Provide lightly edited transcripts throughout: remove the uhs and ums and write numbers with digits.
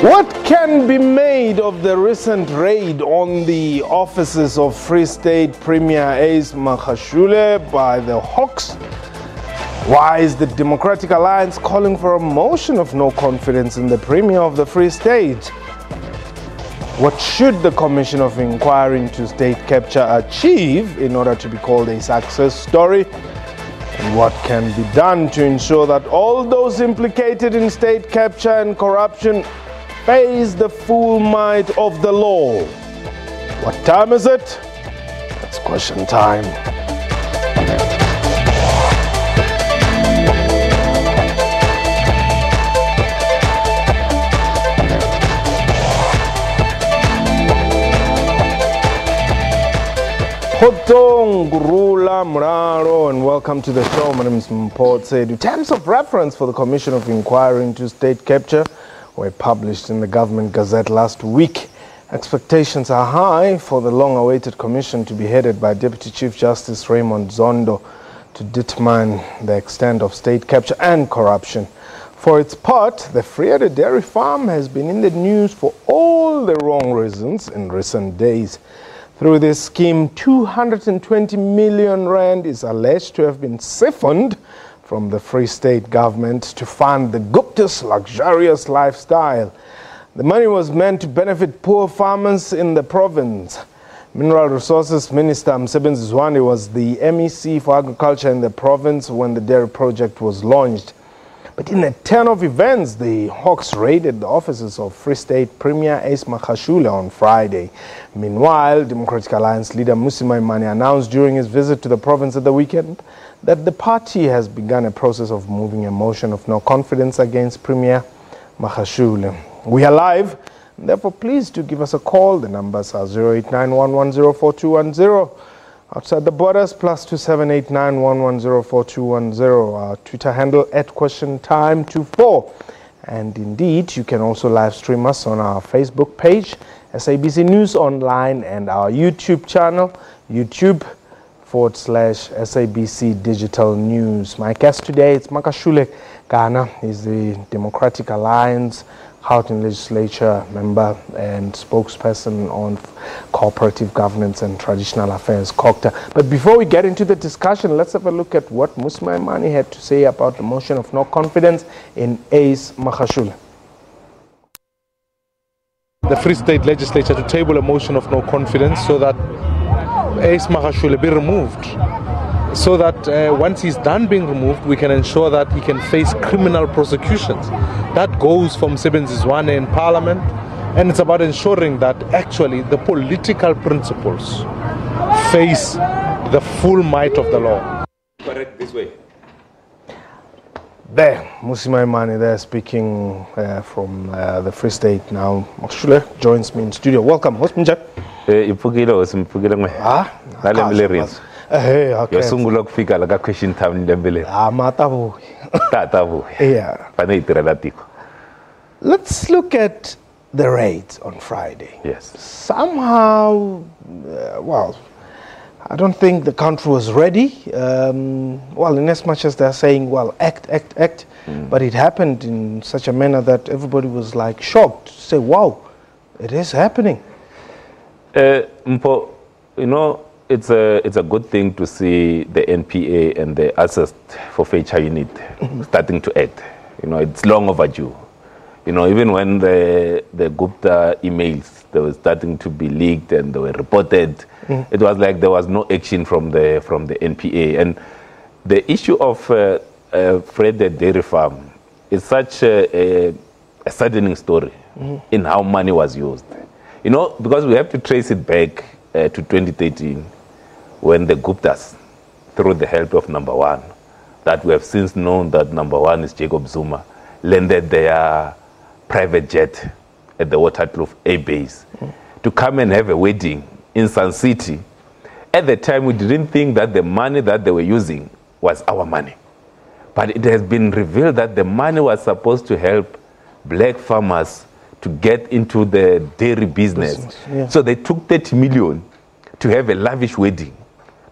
What can be made of the recent raid on the offices of Free State Premier Ace Magashule by the Hawks? Why is the Democratic Alliance calling for a motion of no confidence in the Premier of the Free State? What should the Commission of Inquiry into State Capture achieve in order to be called a success story? And what can be done to ensure that all those implicated in state capture and corruption face the full might of the law? What time is it? It's question time. Hotong Gurula Mraro, and welcome to the show. My name is Mpho Tsedu. Terms of reference for the Commission of Inquiry into State Capture were published in the Government Gazette last week. Expectations are high for the long-awaited commission to be headed by Deputy Chief Justice Raymond Zondo to determine the extent of state capture and corruption. For its part, the Friede Dairy Farm has been in the news for all the wrong reasons in recent days. Through this scheme, 220 million rand is alleged to have been siphoned from the Free State government to fund the Gupta's luxurious lifestyle. The money was meant to benefit poor farmers in the province. Mineral Resources Minister Msebenzi Zwane was the MEC for Agriculture in the province when the dairy project was launched. But in a turn of events, the Hawks raided the offices of Free State Premier Ace Magashule on Friday. Meanwhile, Democratic Alliance leader Mmusi Maimane announced during his visit to the province at the weekend that the party has begun a process of moving a motion of no confidence against Premier Magashule. We are live, therefore please do give us a call. The numbers are 0891104210. Outside the borders, +27891104210. Our Twitter handle @QuestionTime24. And indeed, you can also live stream us on our Facebook page, SABC News Online, and our YouTube channel, YouTube.com/SABC Digital News. My guest today is Magashule Ghana. He's the Democratic Alliance Gauteng Legislature member and spokesperson on cooperative governance and traditional affairs, COGTA. But before we get into the discussion, let's have a look at what Mmusi Maimane had to say about the motion of no confidence in Ace Magashule. The Free State Legislature to table a motion of no confidence so that Ace Magashule be removed, so that once he's done being removed, we can ensure that he can face criminal prosecutions. That goes from Msebenzi Zwane in Parliament, and it's about ensuring that actually the political principles face the full might of the law. Correct this way. There, Mmusi Maimane there speaking from the Free State now. Magashule joins me in studio. Welcome. What's Mja? Hey, okay. Yosungula kufika la question time ndembele. Matabu. Tatabu. Yeah. Panaitirelatico. Let's look at the raids on Friday. Yes. Somehow, well, I don't think the country was ready. Well, in as much as they're saying, well, act. But it happened in such a manner that everybody was like shocked to say, wow, it is happening. Mpho, you know, it's a good thing to see the NPA and the Assist for Feature Unit starting to act. You know, it's long overdue. You know, even when the Gupta emails, they were starting to be leaked and they were reported, it was like there was no action from the NPA. And the issue of Friede Dairy Farm is such a saddening story in how money was used. You know, because we have to trace it back to 2013, when the Guptas, through the help of Number One, that we have since known that Number One is Jacob Zuma, landed their private jet at the Waterkloof Air Base to come and have a wedding in Sun City. At the time, we didn't think that the money that they were using was our money. But it has been revealed that the money was supposed to help black farmers to get into the dairy business. Yeah. So they took 30 million to have a lavish wedding,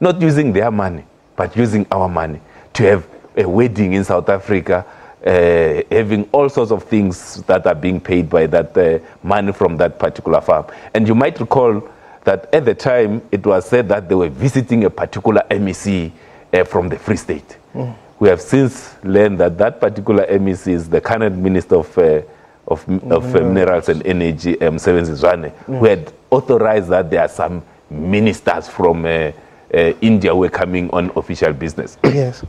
not using their money, but using our money to have a wedding in South Africa having all sorts of things that are being paid by that money from that particular farm. And you might recall that at the time it was said that they were visiting a particular MEC from the Free State. We have since learned that that particular MEC is the current Minister of Minerals and Energy, Msebenzi Zwane, who had authorized that there are some ministers from India who were coming on official business. Yes.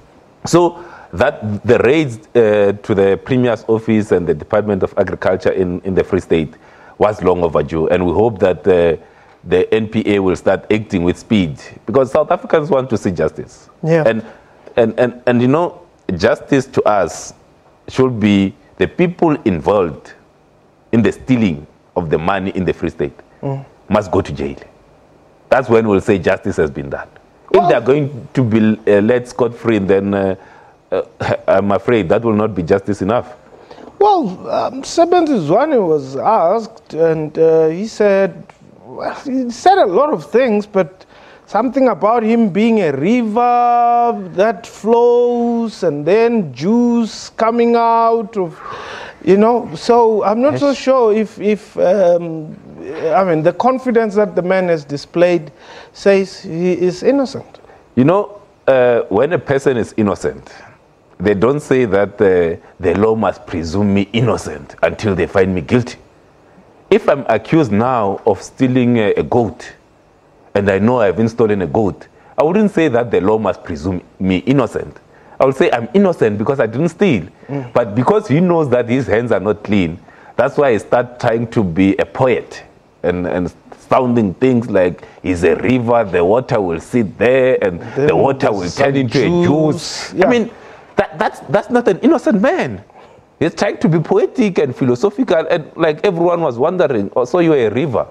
So that the raids to the Premier's office and the Department of Agriculture in the Free State was long overdue, and we hope that the NPA will start acting with speed, because South Africans want to see justice. Yeah. And you know, justice to us should be the people involved in the stealing of the money in the Free State must go to jail. That's when we'll say justice has been done. If they're going to be let scot-free, then I'm afraid that will not be justice enough. Well, Msebenzi Zwane was asked, and he said a lot of things, but something about him being a river that flows and then juice coming out of, you know. So I'm not so sure if I mean, the confidence that the man has displayed says he is innocent. You know, when a person is innocent, they don't say that the law must presume me innocent until they find me guilty. If I'm accused now of stealing a goat, and I know I haven't stolen a goat, I wouldn't say that the law must presume me innocent. I would say I'm innocent because I didn't steal. But because he knows that his hands are not clean, that's why I start trying to be a poet and sounding things like he's a river, the water will sit there, and the water will turn into a juice. Yeah. I mean, that's not an innocent man. He's trying to be poetic and philosophical, and like everyone was wondering, oh, so you're a river.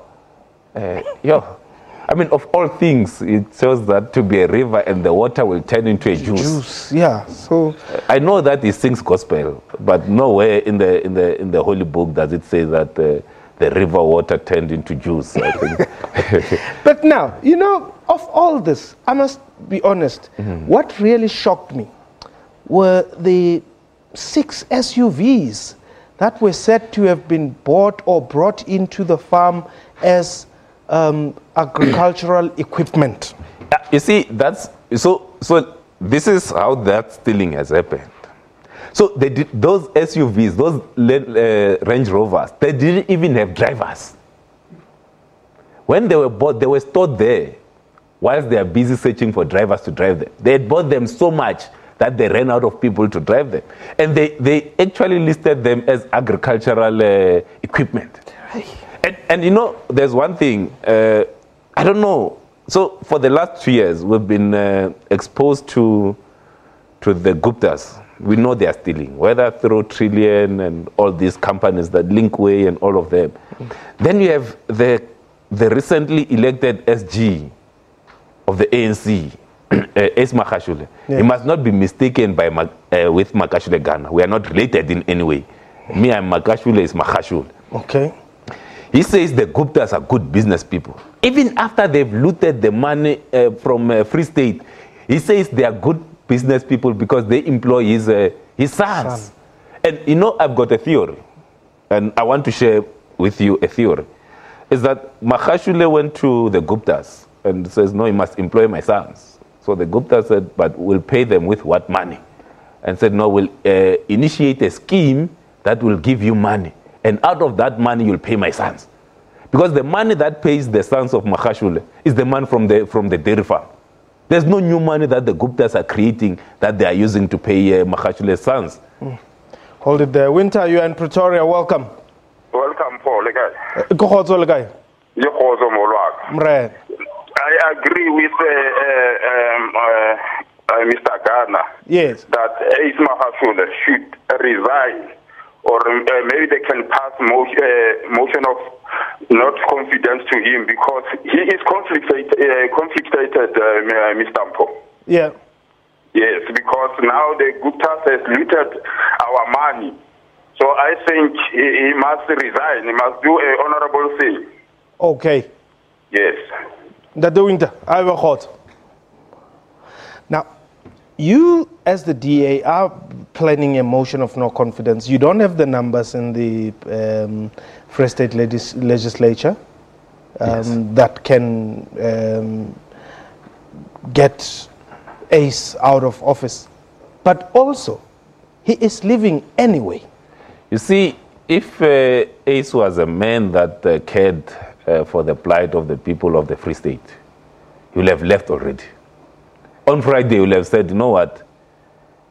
I mean, of all things, it shows that to be a river and the water will turn into a juice. Yeah. So I know that he sings gospel, but nowhere in the holy book does it say that the river water turned into juice, I think. But now, you know, of all this, I must be honest, what really shocked me were the 6 SUVs that were said to have been bought or brought into the farm as agricultural equipment. You see, that's so this is how that stealing has happened. So they did, those SUVs, those Range Rovers, they didn't even have drivers. When they were bought, they were stored there whilst they are busy searching for drivers to drive them. They had bought them so much that they ran out of people to drive them. And they actually listed them as agricultural equipment. And you know, there's one thing, I don't know. So for the last 2 years, we've been exposed to the Guptas. We know they are stealing, whether through Trillion and all these companies, that Linkway and all of them. Then you have the recently elected SG of the ANC, Ace Magashule. Yes. He must not be mistaken with Magashule Ghana. We are not related in any way. Me, I'm Magashule, is Magashule. Okay. He says the Guptas are good business people. Even after they've looted the money from Free State, he says they are good business people because they employ his sons. And you know, I've got a theory, and I want to share with you a theory. Is that Magashule went to the Guptas and says, no, you must employ my sons. So the Gupta said, but we'll pay them with what money? And said, no, we'll initiate a scheme that will give you money. And out of that money, you'll pay my sons. Because the money that pays the sons of Magashule is the money from the dairy farm. There's no new money that the Guptas are creating that they are using to pay Magashule's sons. Hold it there. Winter, you are in Pretoria. Welcome. Welcome, Paul. I agree with Mr. Garner. Yes. That Ace Magashule should resign, or maybe they can pass motion of not confidence to him, because he is conflicted, Mr. Mpo. Yeah. Yes, because now the Guptas has looted our money. So I think he must resign. He must do an honorable thing. Okay. Yes. That the Winter, I will hold. Now, You, as the DA, are planning a motion of no confidence. You don't have the numbers in the Free State legislature that can get Ace out of office. But also, he is leaving anyway. You see, if Ace was a man that cared for the plight of the people of the Free State, he would have left already. On Friday, he would have said, you know what,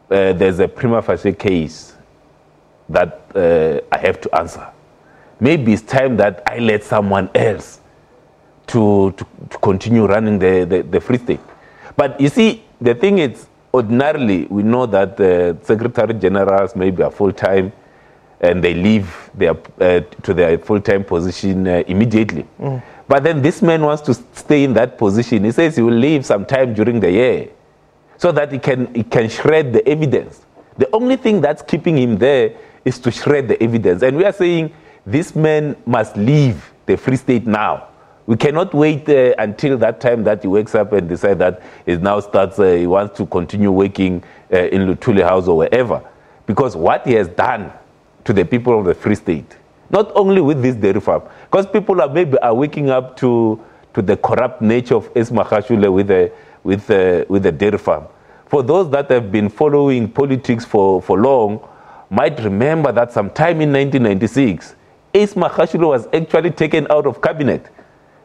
there's a prima facie case that I have to answer. Maybe it's time that I let someone else to continue running the Free State. But you see, the thing is, ordinarily, we know that Secretary Generals maybe are full-time and they leave to their full-time position immediately. But then this man wants to stay in that position. He says he will leave sometime during the year so that he can shred the evidence. The only thing that's keeping him there is to shred the evidence. And we are saying this man must leave the Free State now. We cannot wait until that time that he wakes up and decide that he now starts, he wants to continue working in Luthuli House or wherever. Because what he has done to the people of the Free State, not only with this dairy farm, because people are maybe waking up to the corrupt nature of Ace Magashule with the dairy farm. For those that have been following politics for long, might remember that sometime in 1996, Ace Magashule was actually taken out of cabinet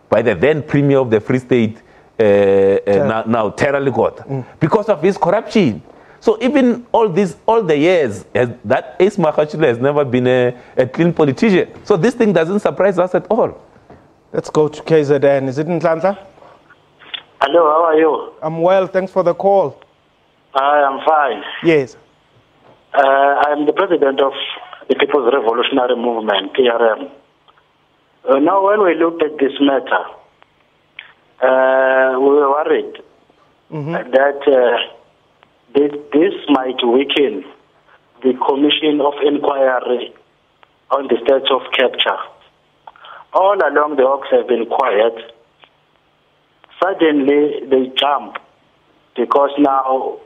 by the then Premier of the Free State, now Terra Ligota, because of his corruption. So even all the years, that Ace Magashule has never been a clean politician. So this thing doesn't surprise us at all. Let's go to KZN. Is it Nhlanhla? Hello, how are you? I'm well, thanks for the call. I am fine. Yes. I'm the president of the People's Revolutionary Movement, PRM. Now, when we looked at this matter, we were worried that this might weaken the Commission of Inquiry on the state of capture. All along, the Hawks have been quiet. Suddenly, they jump because now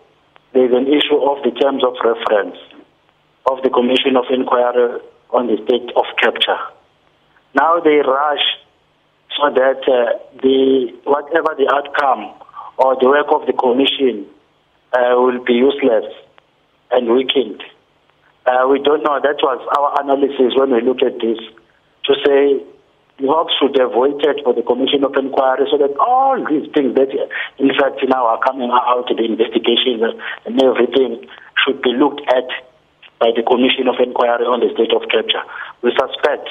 there's an issue of the terms of reference of the Commission of Inquiry on the state of capture. Now they rush so that whatever the outcome or the work of the commission will be useless and weakened. We don't know. That was our analysis when we look at this, to say the Hawks should have waited for the Commission of Inquiry so that all these things that in fact now are coming out, the investigations and everything, should be looked at by the Commission of Inquiry on the state of capture. We suspect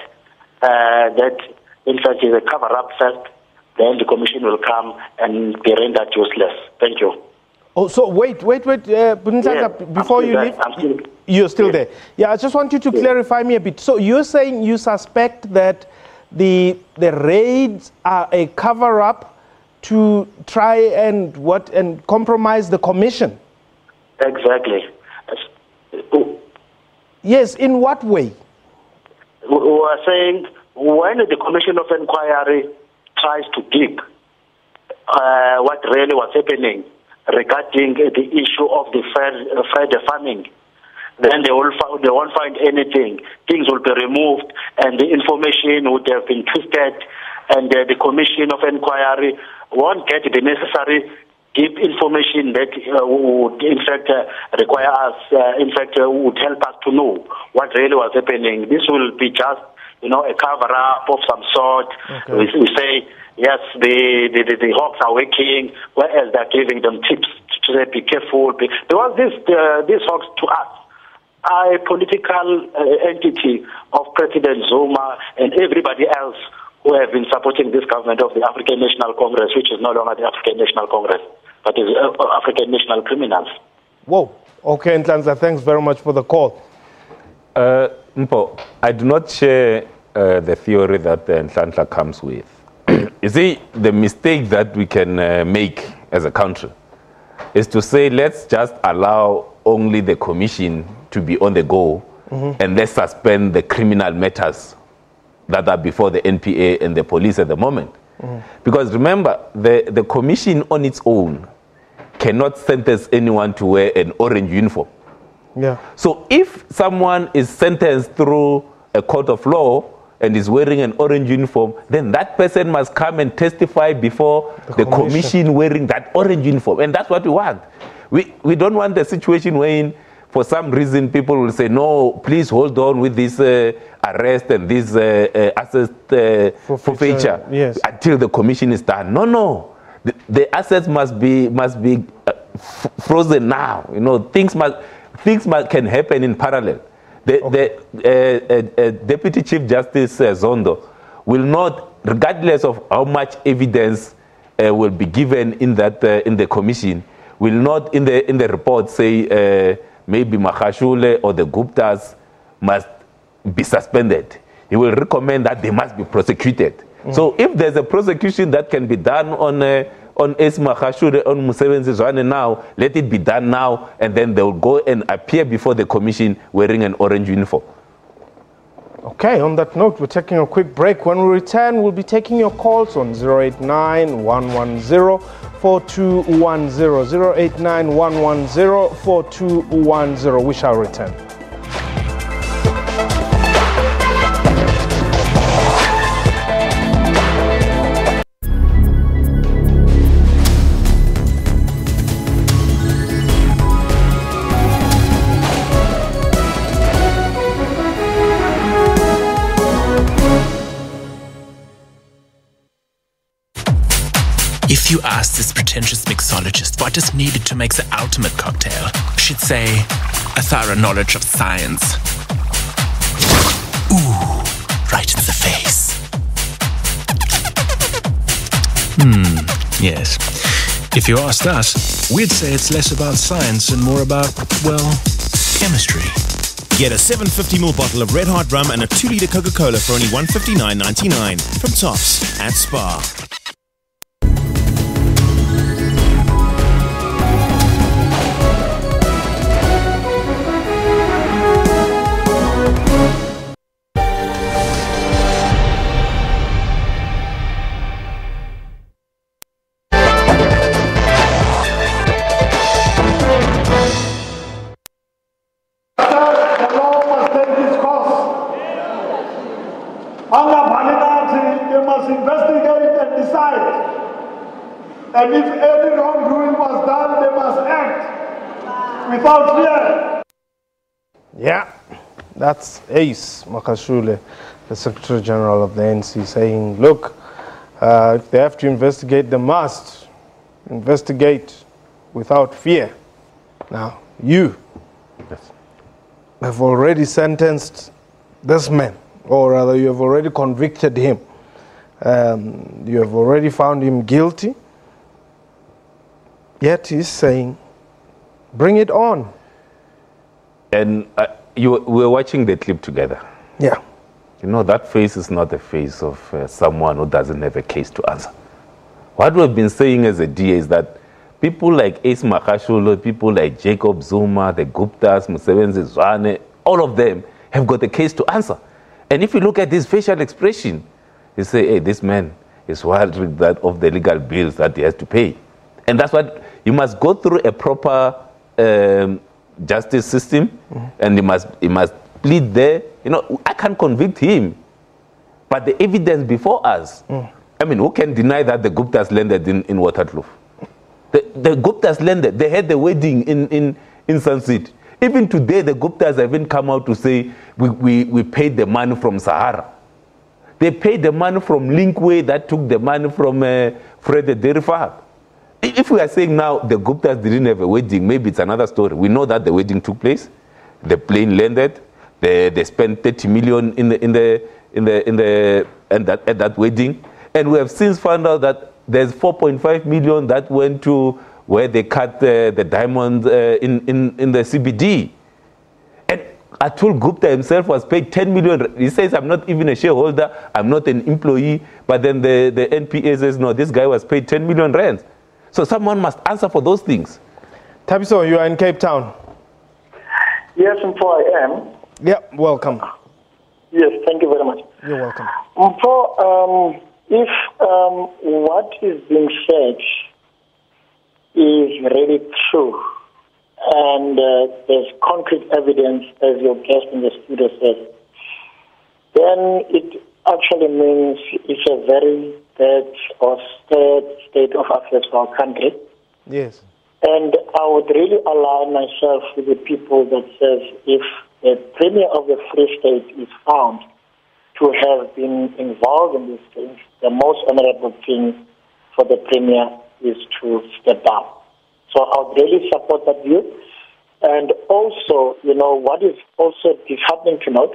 that in fact is a cover-up first, then the commission will come and be rendered useless. Thank you. Oh, so wait, Nhlanhla, before you leave, you're still there. Yeah, I just want you to clarify me a bit. So you're saying you suspect that the raids are a cover-up to try and compromise the commission? Exactly. Yes, in what way? We are saying when the Commission of Inquiry tries to dig what really was happening regarding the issue of the fair farming, then they won't find anything. Things will be removed and the information would have been twisted, and the Commission of Inquiry won't get the necessary deep information that would in fact require us, would help us to know what really was happening. This will be just, a cover-up of some sort. Okay. We say, yes, the Hawks are working, whereas they're giving them tips to say, be careful. Because these Hawks to us are a political entity of President Zuma and everybody else who have been supporting this government of the African National Congress, which is no longer the African National Congress, but is African National Criminals. Whoa. Okay, Nhlanhla, thanks very much for the call. Mpo, I do not share the theory that Nhlanhla comes with. You see, the mistake that we can make as a country is to say, let's just allow only the commission to be on the go, and let's suspend the criminal matters that are before the NPA and the police at the moment. Because remember, the commission on its own cannot sentence anyone to wear an orange uniform. Yeah. So if someone is sentenced through a court of law and is wearing an orange uniform, then that person must come and testify before the commission wearing that orange uniform. And that's what we want. We don't want the situation wherein, for some reason, people will say, no, please hold on with this arrest and this asset forfeiture until the commission is done. No. The assets must be frozen now. You know, things can happen in parallel. The Deputy Chief Justice Zondo will not, regardless of how much evidence will be given in the commission, will not in the report say maybe Magashule or the Guptas must be suspended. He will recommend that they must be prosecuted. So if there's a prosecution that can be done on Ace Magashule, on Musebenzi Zwane now, let it be done now, and then they will go and appear before the commission wearing an orange uniform. Okay, on that note, we're taking a quick break. When we return, we'll be taking your calls on 089-110-4210, 089-110-4210. We shall return. If you ask this pretentious mixologist what is needed to make the ultimate cocktail, she'd say, a thorough knowledge of science. Ooh, right in the face. Yes. If you asked us, we'd say it's less about science and more about, well, chemistry. Get a 750ml bottle of Red Hot rum and a 2-litre Coca-Cola for only $159.99 from Tops at Spar. They must investigate and decide. And if any wrongdoing was done, they must act without fear. Yeah, that's Ace Magashule, the Secretary General of the ANC, saying, look, if they have to investigate, they must investigate without fear. Now, you have already sentenced this man, or rather you have already convicted him. You have already found him guilty. Yet he's saying, bring it on. And we were watching the clip together. Yeah. You know, that face is not the face of someone who doesn't have a case to answer. What we've been saying as a DA is that people like Ace Magashule, people like Jacob Zuma, the Guptas, Musebenzi Zwane, all of them have got a case to answer. And if you look at his facial expression, you say, hey, this man is wild with that of the legal bills that he has to pay. And that's what, you must go through a proper justice system, and he must plead there. You know, I can't convict him, but the evidence before us, I mean, who can deny that the Guptas landed in Waterkloof? The Guptas landed, they had the wedding in Sunset. Even today, the Guptas haven't come out to say, we paid the money from Sahara. They paid the money from Linkway that took the money from Fred the Dairy Farm. If we are saying now the Guptas didn't have a wedding, maybe it's another story. We know that the wedding took place. The plane landed. They spent 30 million at that wedding. And we have since found out that there's 4.5 million that went to where they cut the diamonds in the CBD. And Atul Gupta himself was paid 10 million. He says, I'm not even a shareholder, I'm not an employee. But then the NPA says, no, this guy was paid 10 million rands. So someone must answer for those things. Tabiso, you are in Cape Town. Yes, Mpo, I am. Yeah, welcome. Yes, thank you very much. You're welcome. Mpo, if what is being said is really true, and there's concrete evidence, as your guest in the studio said, then it actually means it's a very bad or sad state of affairs for our country. Yes. And I would really align myself with the people that says if the Premier of the Free State is found to have been involved in these things, the most honorable thing for the Premier is to step down. So I would really support that view. And also, what is also disheartening to note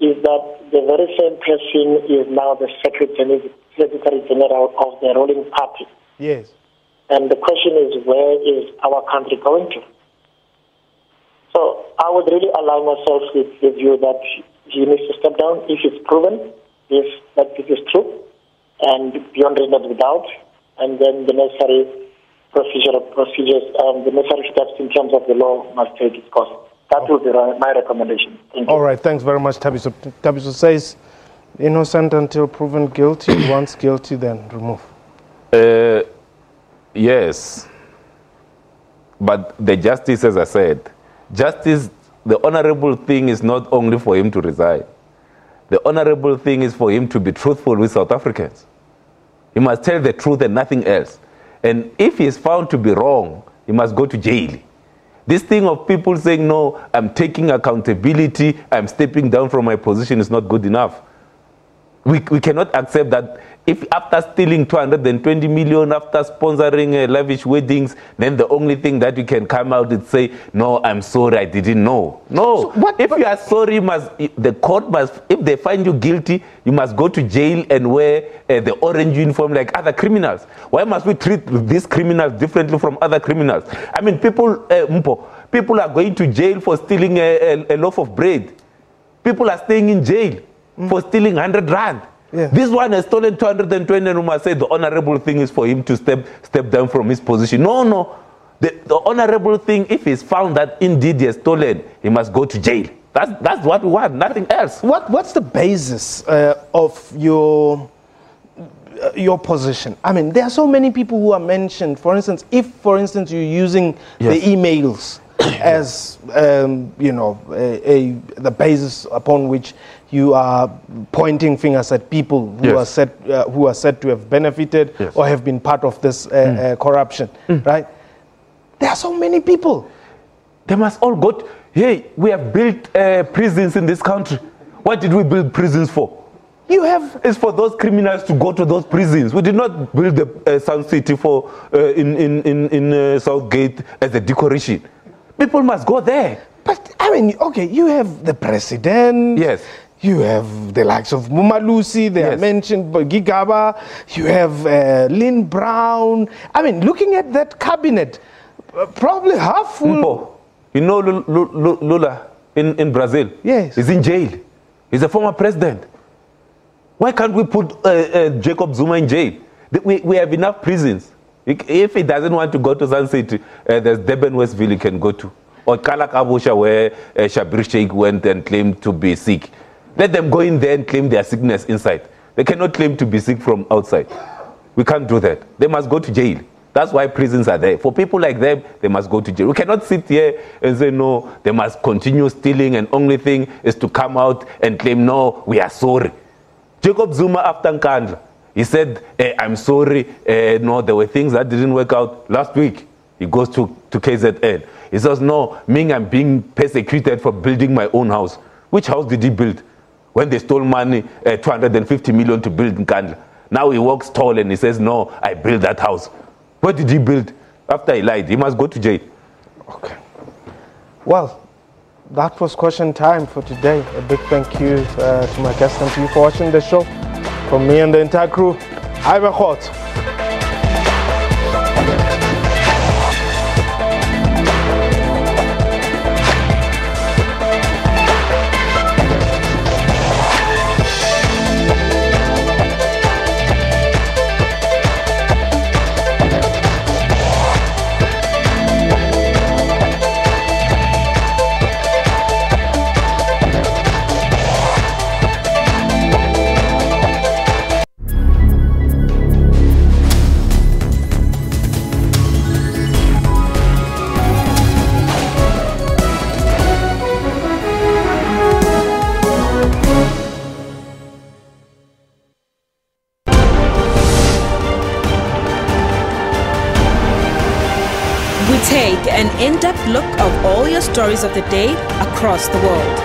is that the very same person is now the Secretary General of the ruling party. Yes. And the question is, where is our country going to? So I would really align myself with the view that he needs to step down if it's proven that this is true and beyond reasonable doubt, and then the necessary procedures and the necessary steps in terms of the law must take its course. That would be my recommendation. Thank you. All right, thanks very much, Thabiso. Thabiso says innocent until proven guilty. Once guilty, then remove. Yes. But the justice, as I said, justice, the honorable thing is not only for him to resign. The honorable thing is for him to be truthful with South Africans. He must tell the truth and nothing else. And if he is found to be wrong, he must go to jail. This thing of people saying, no, I'm taking accountability, I'm stepping down from my position is not good enough. We cannot accept that if after stealing 220 million, after sponsoring lavish weddings, then the only thing that you can come out and say, no, I'm sorry, I didn't know. No, so if you are sorry, the court must, if they find you guilty, you must go to jail and wear the orange uniform like other criminals. Why must we treat these criminals differently from other criminals? I mean, people are going to jail for stealing a loaf of bread. People are staying in jail for stealing 100 rand. Yeah. This one has stolen 220 and we must say the honorable thing is for him to step down from his position. No. The honorable thing, if he's found that indeed he has stolen, he must go to jail. That's what we want, nothing else. What's the basis of your position? I mean, there are so many people who are mentioned. For instance, if, you're using the emails as the basis upon which you are pointing fingers at people who are said to have benefited or have been part of this corruption, right? There are so many people. They must all go. Hey, we have built prisons in this country. What did we build prisons for? It's for those criminals to go to those prisons. We did not build the Sun City for in Southgate as a decoration. People must go there. But I mean, okay, you have the president. Yes. You have the likes of Mumalusi, they are mentioned, Gigaba, you have Lynn Brown. I mean, looking at that cabinet, probably half full. You know Lula in Brazil? Yes. He's in jail. He's a former president. Why can't we put Jacob Zuma in jail? We have enough prisons. If he doesn't want to go to Sun City, there's Durban Westville he can go to. Or Kalakabusha, where Shabir Sheikh went and claimed to be sick. Let them go in there and claim their sickness inside. They cannot claim to be sick from outside. We can't do that. They must go to jail. That's why prisons are there. For people like them, they must go to jail. We cannot sit here and say, no, they must continue stealing and only thing is to come out and claim, no, we are sorry. Jacob Zuma after Nkandla, he said, I'm sorry, no, there were things that didn't work out last week. He goes to KZN. He says, no, I'm being persecuted for building my own house. Which house did he build? When they stole money, 250 million to build Nkandla. Now he walks tall and he says, no, I built that house. What did he build? After he lied, he must go to jail. Okay. Well, that was question time for today. A big thank you to my guest and to you for watching the show. From me and the entire crew, I'm a hot. in-depth look of all your stories of the day across the world.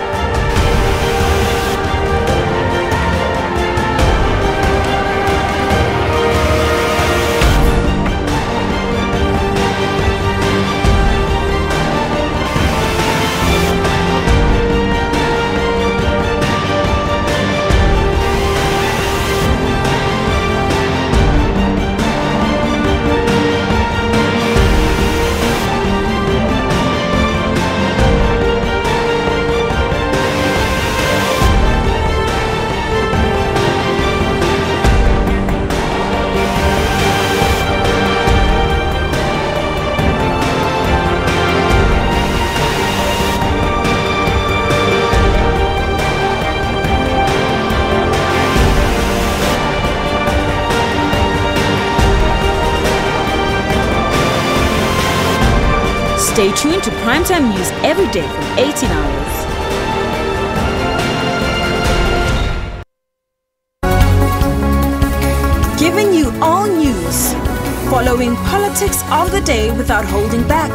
Stay tuned to Primetime News every day from 18 hours. Giving you all news, following politics of the day without holding back.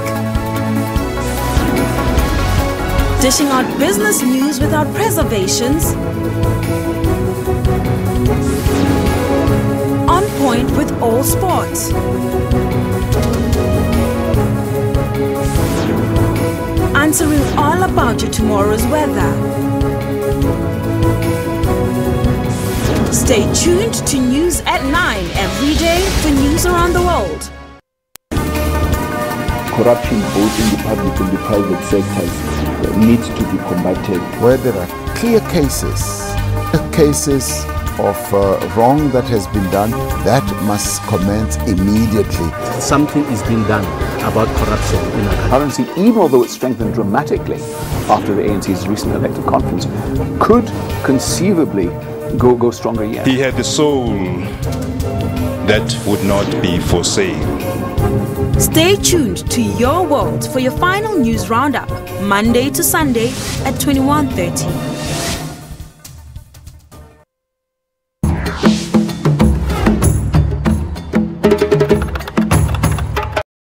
Dishing out business news without preservations. On point with all sports. Answering all about your tomorrow's weather. Stay tuned to News at 9 every day for news around the world. Corruption both in the public and the private sectors needs to be combated. Where there are clear cases of wrong that has been done, that must commence immediately. Something is being done about corruption in our country. Currency, even although it strengthened dramatically after the ANC's recent elective conference, could conceivably go stronger yet. He had a soul that would not be for sale. Stay tuned to Your World for your final news roundup, Monday to Sunday at 21:30.